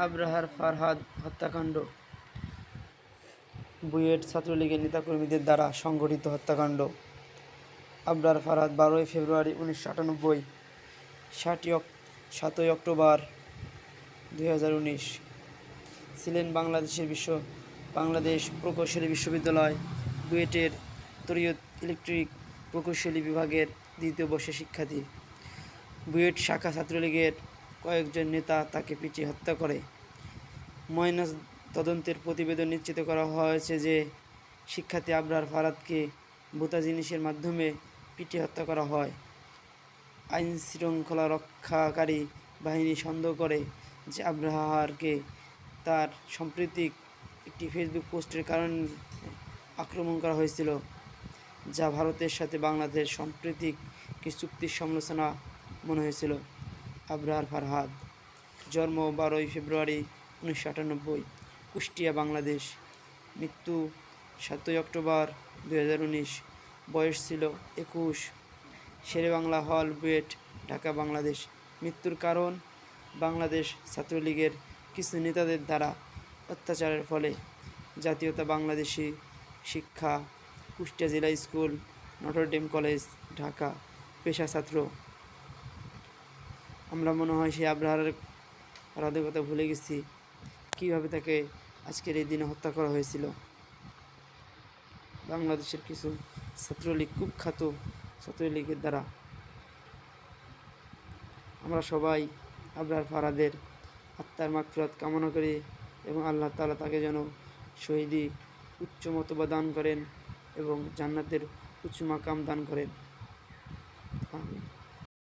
আবরাহার ফারহাদ হত্যাকাণ্ড। বুয়েট ছাত্রলীগের নেতাকর্মীদের দ্বারা সংগঠিত হত্যাকাণ্ড। আবরার ফারহাদ 12 ফেব্রুয়ারি 1998, 7 অক্টোবর 2019 ছিলেন বাংলাদেশ প্রকৌশলী বিশ্ববিদ্যালয় বুয়েটের তড়িৎ ইলেকট্রিক প্রকৌশলী বিভাগের 2য় বর্ষের শিক্ষার্থী। বুয়েট শাখা ছাত্রলীগের কয়েকজন নেতা তাকে পিটিয়ে হত্যা করে। ময়নাতদন্তের প্রতিবেদন নিশ্চিত করা হয়েছে যে শিক্ষার্থী আবরার ফারহাদকে ভোঁতা জিনিসের মাধ্যমে পিটিয়ে হত্যা করা হয়। আইনশৃঙ্খলা রক্ষাকারী বাহিনী সন্দেহ করে যে আবরারকে তার সাম্প্রতিক একটি ফেসবুক পোস্টের কারণে আক্রমণ করা হয়েছিল, যা ভারতের সাথে বাংলাদেশ সাম্প্রতিক কিছু চুক্তির সমালোচনা মনে হয়েছিল। আবরার ফারহাদ জন্ম 12 ফেব্রুয়ারি 1998, কুষ্টিয়া, বাংলাদেশ। মৃত্যু 7 অক্টোবর 2019, বয়স ছিল 21, শেরেবাংলা হল, বুয়েট, ঢাকা, বাংলাদেশ। মৃত্যুর কারণ বাংলাদেশ ছাত্রলীগের কিছু নেতাদের দ্বারা অত্যাচারের ফলে। জাতীয়তা বাংলাদেশি, শিক্ষা কুষ্টিয়া জেলা স্কুল, নটরডেম কলেজ, ঢাকা। পেশা ছাত্র। আমরা মনে হয় সেই আবরারের কথা ভুলে গেছি, কীভাবে তাকে আজকের এই দিনে হত্যা করা হয়েছিল। বাংলাদেশের কিছু ছাত্রলীগ, কুখ্যাত ছাত্রলীগের দ্বারা। আমরা সবাই আবরার ফারহাদের আত্মার মাগফিরাত কামনা করি এবং আল্লাহ তাআলা তাকে যেন শহীদি উচ্চ মর্তবা দান করেন এবং জান্নাতের উচ্চ মাকাম দান করেন।